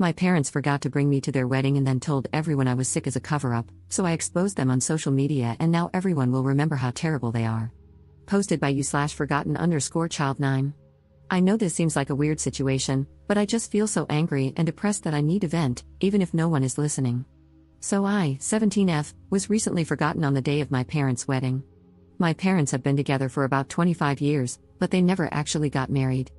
My parents forgot to bring me to their wedding and then told everyone I was sick as a cover-up, so I exposed them on social media and now everyone will remember how terrible they are. Posted by you/forgotten_child9. I know this seems like a weird situation, but I just feel so angry and depressed that I need to vent, even if no one is listening. So I, 17F, was recently forgotten on the day of my parents' wedding. My parents have been together for about 25 years, but they never actually got married.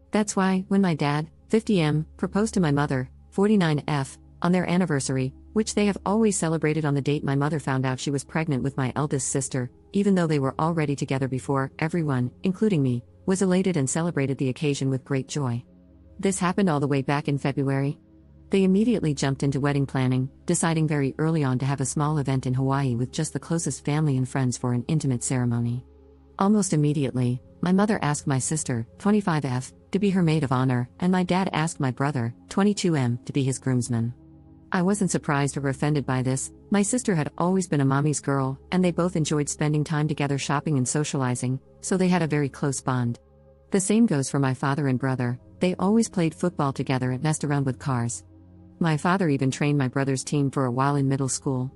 That's why, when my dad, 50M, proposed to my mother, 49F, on their anniversary, which they have always celebrated on the date my mother found out she was pregnant with my eldest sister, even though they were already together before, everyone, including me, was elated and celebrated the occasion with great joy. This happened all the way back in February. They immediately jumped into wedding planning, deciding very early on to have a small event in Hawaii with just the closest family and friends for an intimate ceremony. Almost immediately, my mother asked my sister, 25F, to be her maid of honor, and my dad asked my brother, 22M, to be his groomsman. I wasn't surprised or offended by this. My sister had always been a mommy's girl, and they both enjoyed spending time together shopping and socializing, so they had a very close bond. The same goes for my father and brother. They always played football together and messed around with cars. My father even trained my brother's team for a while in middle school.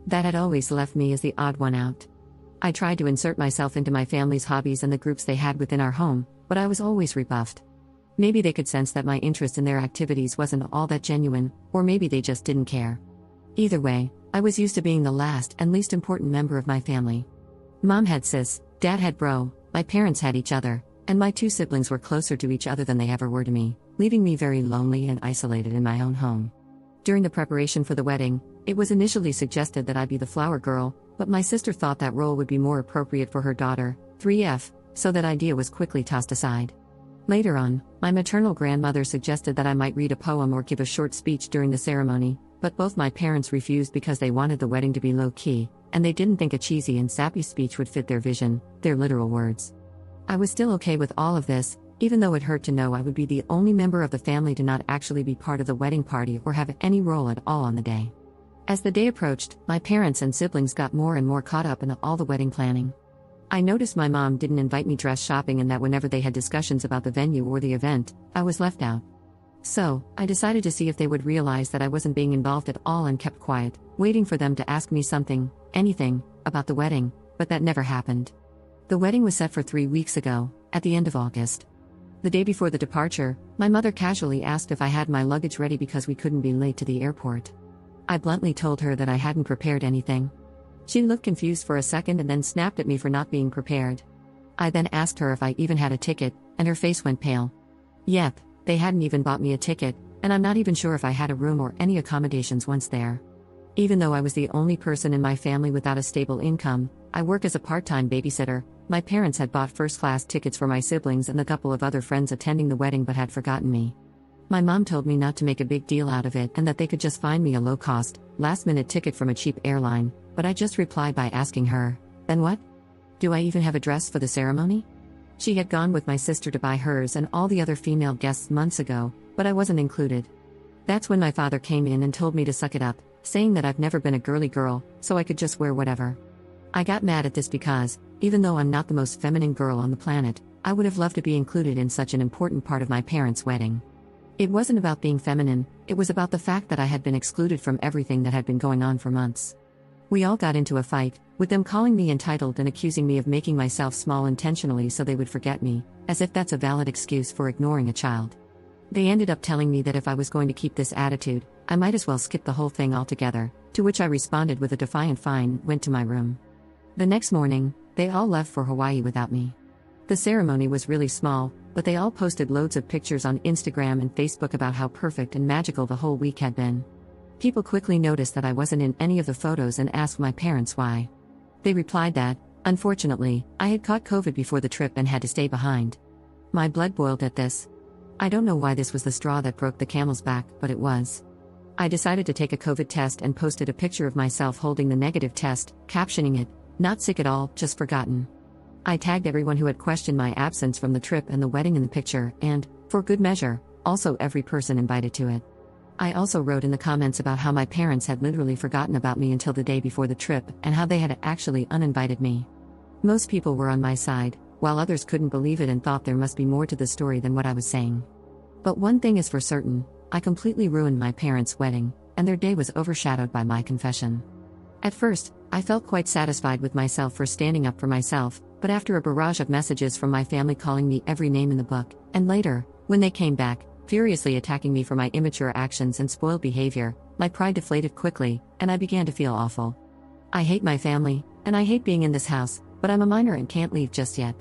That had always left me as the odd one out. I tried to insert myself into my family's hobbies and the groups they had within our home, but I was always rebuffed. Maybe they could sense that my interest in their activities wasn't all that genuine, or maybe they just didn't care. Either way, I was used to being the last and least important member of my family. Mom had sis, dad had bro, my parents had each other, and my two siblings were closer to each other than they ever were to me, leaving me very lonely and isolated in my own home. During the preparation for the wedding, it was initially suggested that I be the flower girl, but my sister thought that role would be more appropriate for her daughter, 3F, so that idea was quickly tossed aside. Later on, my maternal grandmother suggested that I might read a poem or give a short speech during the ceremony, but both my parents refused because they wanted the wedding to be low-key, and they didn't think a cheesy and sappy speech would fit their vision, their literal words. I was still okay with all of this, even though it hurt to know I would be the only member of the family to not actually be part of the wedding party or have any role at all on the day. As the day approached, my parents and siblings got more and more caught up in all the wedding planning. I noticed my mom didn't invite me dress shopping and that whenever they had discussions about the venue or the event, I was left out. So, I decided to see if they would realize that I wasn't being involved at all and kept quiet, waiting for them to ask me something, anything, about the wedding, but that never happened. The wedding was set for 3 weeks ago, at the end of August. The day before the departure, my mother casually asked if I had my luggage ready because we couldn't be late to the airport. I bluntly told her that I hadn't prepared anything. She looked confused for a second and then snapped at me for not being prepared. I then asked her if I even had a ticket, and her face went pale. Yep, they hadn't even bought me a ticket, and I'm not even sure if I had a room or any accommodations once there. Even though I was the only person in my family without a stable income, I work as a part-time babysitter. My parents had bought first-class tickets for my siblings and a couple of other friends attending the wedding but had forgotten me. My mom told me not to make a big deal out of it and that they could just find me a low-cost, last-minute ticket from a cheap airline, but I just replied by asking her, "Then what? Do I even have a dress for the ceremony?" She had gone with my sister to buy hers and all the other female guests months ago, but I wasn't included. That's when my father came in and told me to suck it up, saying that I've never been a girly girl, so I could just wear whatever. I got mad at this because, even though I'm not the most feminine girl on the planet, I would have loved to be included in such an important part of my parents' wedding. It wasn't about being feminine, it was about the fact that I had been excluded from everything that had been going on for months. We all got into a fight, with them calling me entitled and accusing me of making myself small intentionally so they would forget me, as if that's a valid excuse for ignoring a child. They ended up telling me that if I was going to keep this attitude, I might as well skip the whole thing altogether, to which I responded with a defiant fine, went to my room. The next morning, they all left for Hawaii without me. The ceremony was really small, but they all posted loads of pictures on Instagram and Facebook about how perfect and magical the whole week had been. People quickly noticed that I wasn't in any of the photos and asked my parents why. They replied that, unfortunately, I had caught COVID before the trip and had to stay behind. My blood boiled at this. I don't know why this was the straw that broke the camel's back, but it was. I decided to take a COVID test and posted a picture of myself holding the negative test, captioning it, "Not sick at all, just forgotten." I tagged everyone who had questioned my absence from the trip and the wedding in the picture, and, for good measure, also every person invited to it. I also wrote in the comments about how my parents had literally forgotten about me until the day before the trip and how they had actually uninvited me. Most people were on my side, while others couldn't believe it and thought there must be more to the story than what I was saying. But one thing is for certain, I completely ruined my parents' wedding, and their day was overshadowed by my confession. At first, I felt quite satisfied with myself for standing up for myself, but after a barrage of messages from my family calling me every name in the book, and later, when they came back, furiously attacking me for my immature actions and spoiled behavior, my pride deflated quickly, and I began to feel awful. I hate my family, and I hate being in this house, but I'm a minor and can't leave just yet.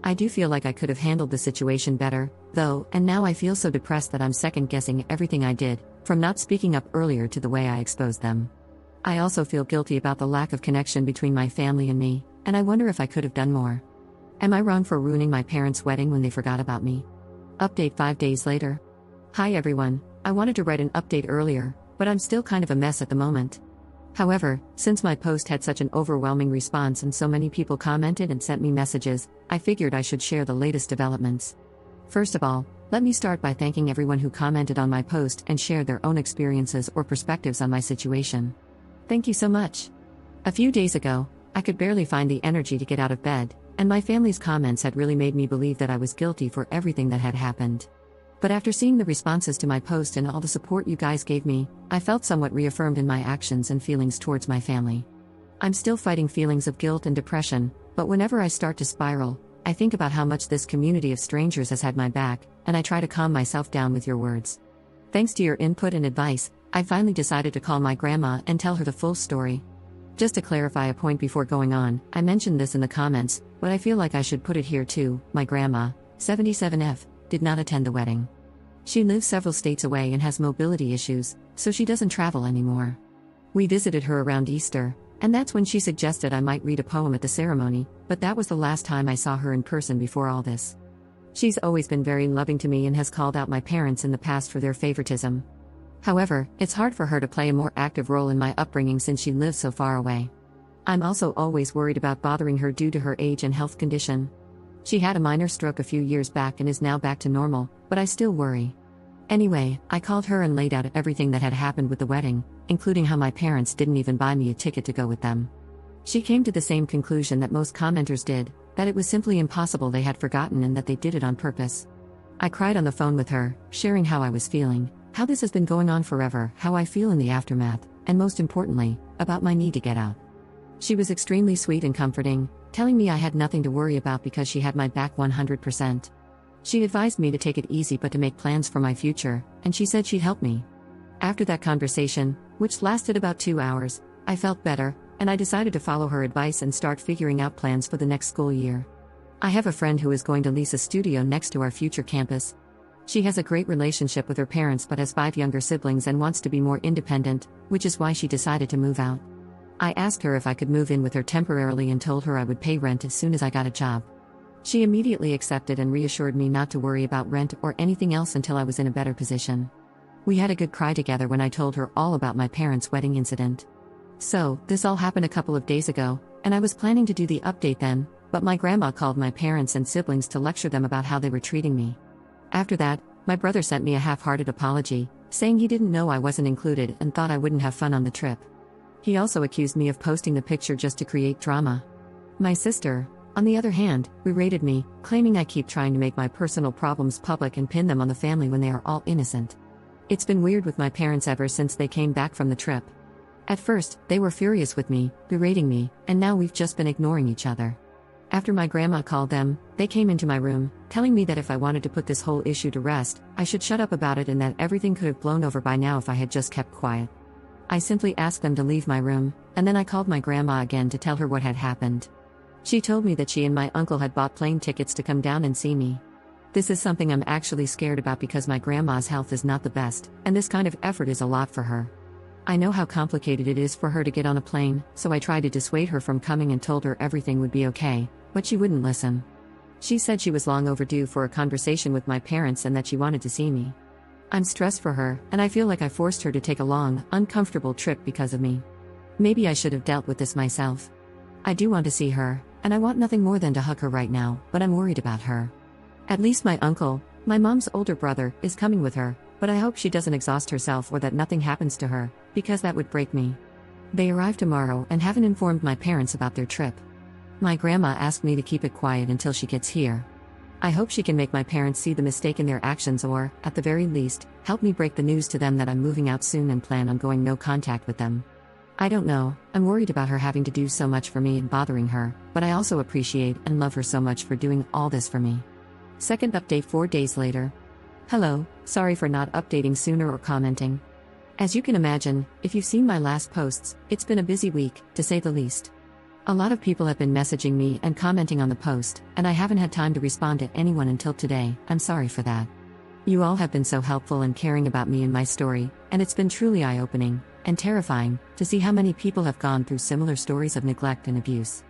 I do feel like I could have handled the situation better, though, and now I feel so depressed that I'm second-guessing everything I did, from not speaking up earlier to the way I exposed them. I also feel guilty about the lack of connection between my family and me, and I wonder if I could have done more. Am I wrong for ruining my parents' wedding when they forgot about me? Update 5 days later. Hi everyone, I wanted to write an update earlier, but I'm still kind of a mess at the moment. However, since my post had such an overwhelming response and so many people commented and sent me messages, I figured I should share the latest developments. First of all, let me start by thanking everyone who commented on my post and shared their own experiences or perspectives on my situation. Thank you so much. A few days ago, I could barely find the energy to get out of bed, and my family's comments had really made me believe that I was guilty for everything that had happened. But after seeing the responses to my post and all the support you guys gave me, I felt somewhat reaffirmed in my actions and feelings towards my family. I'm still fighting feelings of guilt and depression, but whenever I start to spiral, I think about how much this community of strangers has had my back, and I try to calm myself down with your words. Thanks to your input and advice, I finally decided to call my grandma and tell her the full story. Just to clarify a point before going on, I mentioned this in the comments, but I feel like I should put it here too. My grandma, 77F, did not attend the wedding. She lives several states away and has mobility issues, so she doesn't travel anymore. We visited her around Easter, and that's when she suggested I might read a poem at the ceremony, but that was the last time I saw her in person before all this. She's always been very loving to me and has called out my parents in the past for their favoritism. However, it's hard for her to play a more active role in my upbringing since she lives so far away. I'm also always worried about bothering her due to her age and health condition. She had a minor stroke a few years back and is now back to normal, but I still worry. Anyway, I called her and laid out everything that had happened with the wedding, including how my parents didn't even buy me a ticket to go with them. She came to the same conclusion that most commenters did, that it was simply impossible they had forgotten and that they did it on purpose. I cried on the phone with her, sharing how I was feeling, how this has been going on forever, how I feel in the aftermath, and most importantly, about my need to get out. She was extremely sweet and comforting, telling me I had nothing to worry about because she had my back 100%. She advised me to take it easy but to make plans for my future, and she said she'd help me. After that conversation, which lasted about 2 hours, I felt better, and I decided to follow her advice and start figuring out plans for the next school year. I have a friend who is going to lease a studio next to our future campus. She has a great relationship with her parents but has 5 younger siblings and wants to be more independent, which is why she decided to move out. I asked her if I could move in with her temporarily and told her I would pay rent as soon as I got a job. She immediately accepted and reassured me not to worry about rent or anything else until I was in a better position. We had a good cry together when I told her all about my parents' wedding incident. So, this all happened a couple of days ago, and I was planning to do the update then, but my grandma called my parents and siblings to lecture them about how they were treating me. After that, my brother sent me a half-hearted apology, saying he didn't know I wasn't included and thought I wouldn't have fun on the trip. He also accused me of posting the picture just to create drama. My sister, on the other hand, berated me, claiming I keep trying to make my personal problems public and pin them on the family when they are all innocent. It's been weird with my parents ever since they came back from the trip. At first, they were furious with me, berating me, and now we've just been ignoring each other. After my grandma called them, they came into my room, telling me that if I wanted to put this whole issue to rest, I should shut up about it and that everything could have blown over by now if I had just kept quiet. I simply asked them to leave my room, and then I called my grandma again to tell her what had happened. She told me that she and my uncle had bought plane tickets to come down and see me. This is something I'm actually scared about because my grandma's health is not the best, and this kind of effort is a lot for her. I know how complicated it is for her to get on a plane, so I tried to dissuade her from coming and told her everything would be okay, but she wouldn't listen. She said she was long overdue for a conversation with my parents and that she wanted to see me. I'm stressed for her, and I feel like I forced her to take a long, uncomfortable trip because of me. Maybe I should have dealt with this myself. I do want to see her, and I want nothing more than to hug her right now, but I'm worried about her. At least my uncle, my mom's older brother, is coming with her, but I hope she doesn't exhaust herself or that nothing happens to her, because that would break me. They arrive tomorrow and haven't informed my parents about their trip. My grandma asked me to keep it quiet until she gets here. I hope she can make my parents see the mistake in their actions or, at the very least, help me break the news to them that I'm moving out soon and plan on going no contact with them. I don't know, I'm worried about her having to do so much for me and bothering her, but I also appreciate and love her so much for doing all this for me. Second update 4 days later. Hello, sorry for not updating sooner or commenting. As you can imagine, if you've seen my last posts, it's been a busy week, to say the least. A lot of people have been messaging me and commenting on the post, and I haven't had time to respond to anyone until today. I'm sorry for that. You all have been so helpful and caring about me and my story, and it's been truly eye-opening and terrifying to see how many people have gone through similar stories of neglect and abuse.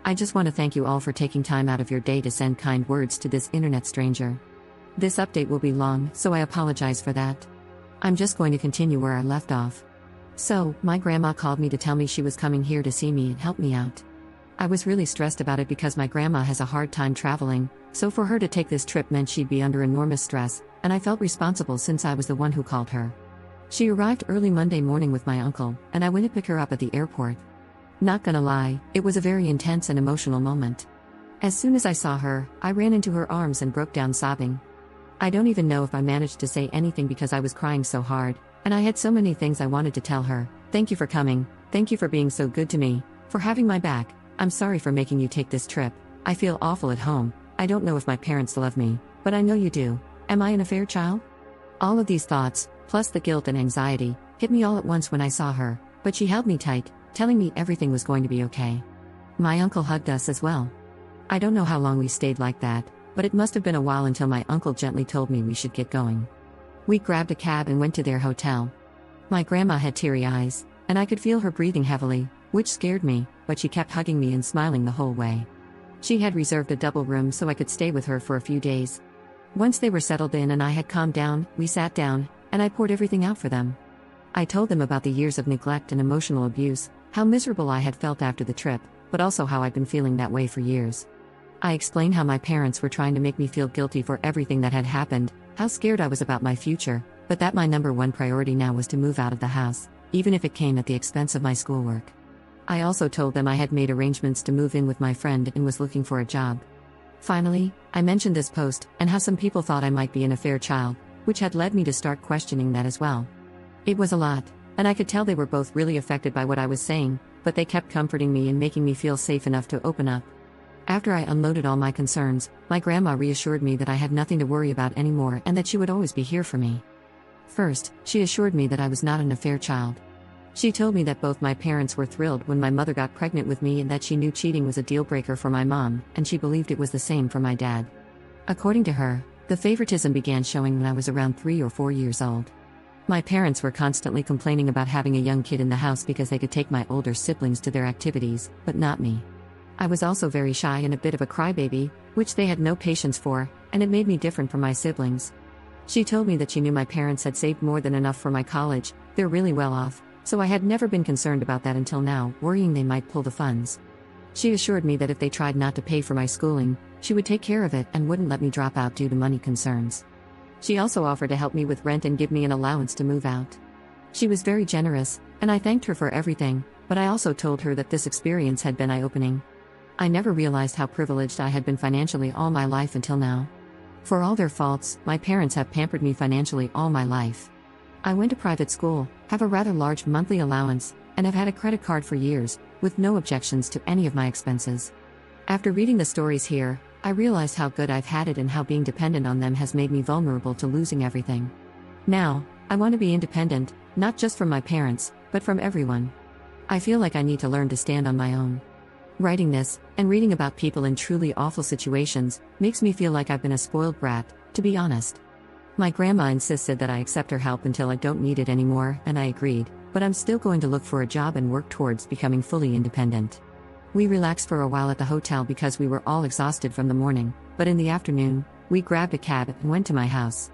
I just want to thank you all for taking time out of your day to send kind words to this internet stranger. This update will be long, so I apologize for that. I'm just going to continue where I left off. So, my grandma called me to tell me she was coming here to see me and help me out. I was really stressed about it because my grandma has a hard time traveling, so for her to take this trip meant she'd be under enormous stress, and I felt responsible since I was the one who called her. She arrived early Monday morning with my uncle, and I went to pick her up at the airport. Not gonna lie, it was a very intense and emotional moment. As soon as I saw her, I ran into her arms and broke down sobbing. I don't even know if I managed to say anything because I was crying so hard, and I had so many things I wanted to tell her. Thank you for coming, thank you for being so good to me, for having my back. I'm sorry for making you take this trip. I feel awful at home. I don't know if my parents love me, but I know you do. Am I an affair child? All of these thoughts, plus the guilt and anxiety, hit me all at once when I saw her, but she held me tight, telling me everything was going to be okay. My uncle hugged us as well. I don't know how long we stayed like that, but it must have been a while until my uncle gently told me we should get going. We grabbed a cab and went to their hotel. My grandma had teary eyes, and I could feel her breathing heavily, which scared me, but she kept hugging me and smiling the whole way. She had reserved a double room so I could stay with her for a few days. Once they were settled in and I had calmed down, we sat down, and I poured everything out for them. I told them about the years of neglect and emotional abuse, how miserable I had felt after the trip, but also how I'd been feeling that way for years. I explained how my parents were trying to make me feel guilty for everything that had happened, how scared I was about my future, but that my number one priority now was to move out of the house, even if it came at the expense of my schoolwork. I also told them I had made arrangements to move in with my friend and was looking for a job. Finally, I mentioned this post and how some people thought I might be an affair child, which had led me to start questioning that as well. It was a lot, and I could tell they were both really affected by what I was saying, but they kept comforting me and making me feel safe enough to open up. After I unloaded all my concerns, my grandma reassured me that I had nothing to worry about anymore and that she would always be here for me. First, she assured me that I was not an affair child. She told me that both my parents were thrilled when my mother got pregnant with me and that she knew cheating was a deal breaker for my mom, and she believed it was the same for my dad. According to her, the favoritism began showing when I was around 3 or 4 years old. My parents were constantly complaining about having a young kid in the house because they could take my older siblings to their activities, but not me. I was also very shy and a bit of a crybaby, which they had no patience for, and it made me different from my siblings. She told me that she knew my parents had saved more than enough for my college, they're really well off, so I had never been concerned about that until now, worrying they might pull the funds. She assured me that if they tried not to pay for my schooling, she would take care of it and wouldn't let me drop out due to money concerns. She also offered to help me with rent and give me an allowance to move out. She was very generous, and I thanked her for everything, but I also told her that this experience had been eye-opening. I never realized how privileged I had been financially all my life until now. For all their faults, my parents have pampered me financially all my life. I went to private school, have a rather large monthly allowance, and have had a credit card for years, with no objections to any of my expenses. After reading the stories here, I realized how good I've had it and how being dependent on them has made me vulnerable to losing everything. Now, I want to be independent, not just from my parents, but from everyone. I feel like I need to learn to stand on my own. Writing this, and reading about people in truly awful situations, makes me feel like I've been a spoiled brat, to be honest. My grandma insisted that I accept her help until I don't need it anymore, and I agreed, but I'm still going to look for a job and work towards becoming fully independent. We relaxed for a while at the hotel because we were all exhausted from the morning, but in the afternoon, we grabbed a cab and went to my house.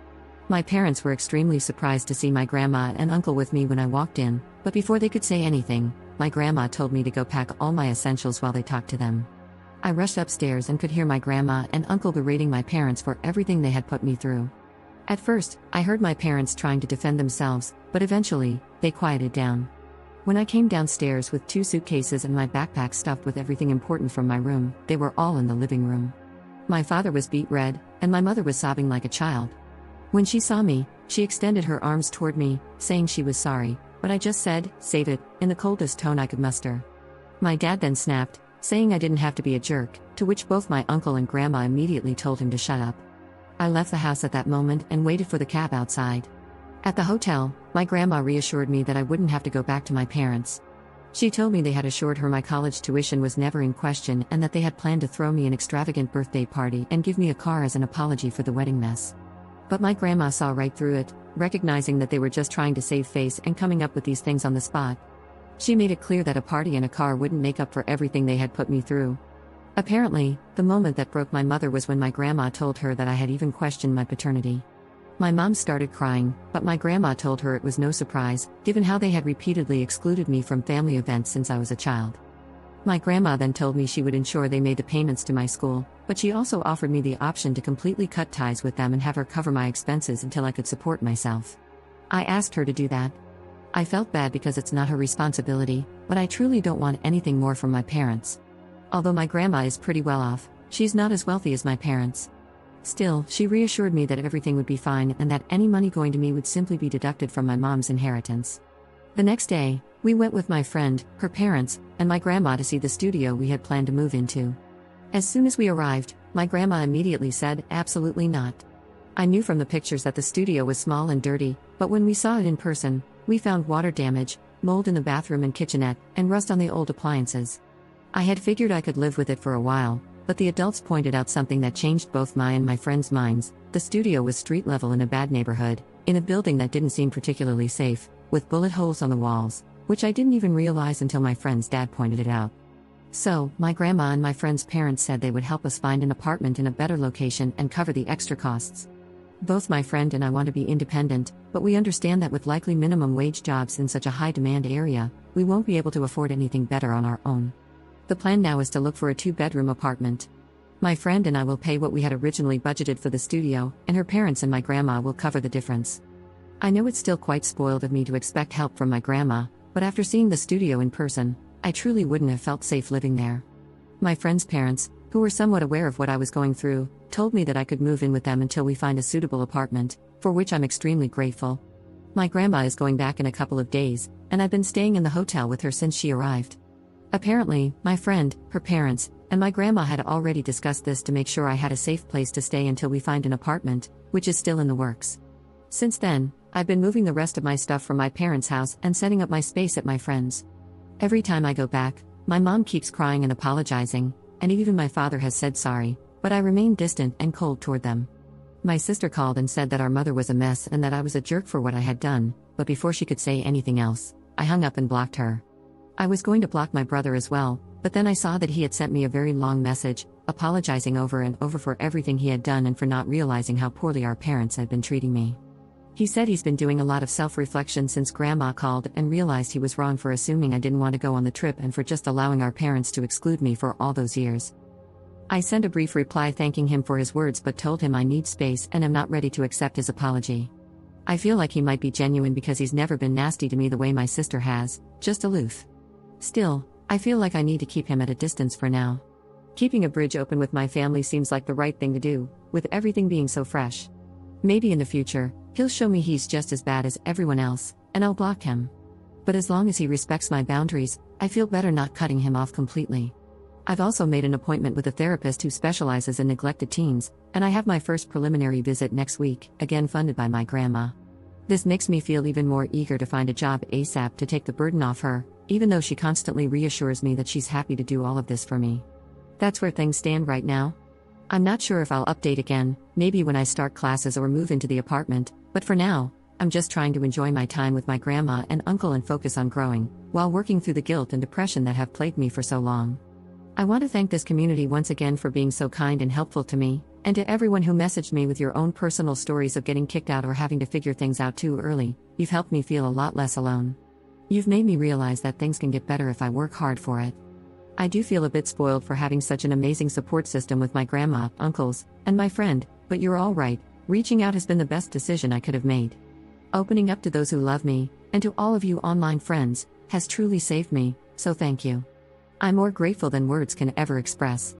My parents were extremely surprised to see my grandma and uncle with me when I walked in, but before they could say anything, my grandma told me to go pack all my essentials while they talked to them. I rushed upstairs and could hear my grandma and uncle berating my parents for everything they had put me through. At first, I heard my parents trying to defend themselves, but eventually, they quieted down. When I came downstairs with 2 suitcases and my backpack stuffed with everything important from my room, they were all in the living room. My father was beet red, and my mother was sobbing like a child. When she saw me, she extended her arms toward me, saying she was sorry, but I just said, "Save it," in the coldest tone I could muster. My dad then snapped, saying I didn't have to be a jerk, to which both my uncle and grandma immediately told him to shut up. I left the house at that moment and waited for the cab outside. At the hotel, my grandma reassured me that I wouldn't have to go back to my parents. She told me they had assured her my college tuition was never in question and that they had planned to throw me an extravagant birthday party and give me a car as an apology for the wedding mess. But my grandma saw right through it, recognizing that they were just trying to save face and coming up with these things on the spot. She made it clear that a party and a car wouldn't make up for everything they had put me through. Apparently, the moment that broke my mother was when my grandma told her that I had even questioned my paternity. My mom started crying, but my grandma told her it was no surprise, given how they had repeatedly excluded me from family events since I was a child. My grandma then told me she would ensure they made the payments to my school, but she also offered me the option to completely cut ties with them and have her cover my expenses until I could support myself. I asked her to do that. I felt bad because it's not her responsibility, but I truly don't want anything more from my parents. Although my grandma is pretty well off, she's not as wealthy as my parents. Still, she reassured me that everything would be fine and that any money going to me would simply be deducted from my mom's inheritance. The next day, we went with my friend, her parents, and my grandma to see the studio we had planned to move into. As soon as we arrived, my grandma immediately said, "Absolutely not." I knew from the pictures that the studio was small and dirty, but when we saw it in person, we found water damage, mold in the bathroom and kitchenette, and rust on the old appliances. I had figured I could live with it for a while, but the adults pointed out something that changed both my and my friends' minds. The studio was street level in a bad neighborhood, in a building that didn't seem particularly safe, with bullet holes on the walls, which I didn't even realize until my friend's dad pointed it out. So, my grandma and my friend's parents said they would help us find an apartment in a better location and cover the extra costs. Both my friend and I want to be independent, but we understand that with likely minimum wage jobs in such a high demand area, we won't be able to afford anything better on our own. The plan now is to look for a 2-bedroom apartment. My friend and I will pay what we had originally budgeted for the studio, and her parents and my grandma will cover the difference. I know it's still quite spoiled of me to expect help from my grandma, but after seeing the studio in person, I truly wouldn't have felt safe living there. My friend's parents, who were somewhat aware of what I was going through, told me that I could move in with them until we find a suitable apartment, for which I'm extremely grateful. My grandma is going back in a couple of days, and I've been staying in the hotel with her since she arrived. Apparently, my friend, her parents, and my grandma had already discussed this to make sure I had a safe place to stay until we find an apartment, which is still in the works. Since then, I've been moving the rest of my stuff from my parents' house and setting up my space at my friend's. Every time I go back, my mom keeps crying and apologizing, and even my father has said sorry, but I remain distant and cold toward them. My sister called and said that our mother was a mess and that I was a jerk for what I had done, but before she could say anything else, I hung up and blocked her. I was going to block my brother as well, but then I saw that he had sent me a very long message, apologizing over and over for everything he had done and for not realizing how poorly our parents had been treating me. He said he's been doing a lot of self-reflection since Grandma called and realized he was wrong for assuming I didn't want to go on the trip and for just allowing our parents to exclude me for all those years. I sent a brief reply thanking him for his words but told him I need space and am not ready to accept his apology. I feel like he might be genuine because he's never been nasty to me the way my sister has, just aloof. Still, I feel like I need to keep him at a distance for now. Keeping a bridge open with my family seems like the right thing to do, with everything being so fresh. Maybe in the future, he'll show me he's just as bad as everyone else, and I'll block him. But as long as he respects my boundaries, I feel better not cutting him off completely. I've also made an appointment with a therapist who specializes in neglected teens, and I have my first preliminary visit next week, again funded by my grandma. This makes me feel even more eager to find a job ASAP to take the burden off her, even though she constantly reassures me that she's happy to do all of this for me. That's where things stand right now. I'm not sure if I'll update again, maybe when I start classes or move into the apartment, but for now, I'm just trying to enjoy my time with my grandma and uncle and focus on growing, while working through the guilt and depression that have plagued me for so long. I want to thank this community once again for being so kind and helpful to me, and to everyone who messaged me with your own personal stories of getting kicked out or having to figure things out too early. You've helped me feel a lot less alone. You've made me realize that things can get better if I work hard for it. I do feel a bit spoiled for having such an amazing support system with my grandma, uncles, and my friend, but you're all right, reaching out has been the best decision I could have made. Opening up to those who love me, and to all of you online friends, has truly saved me, so thank you. I'm more grateful than words can ever express.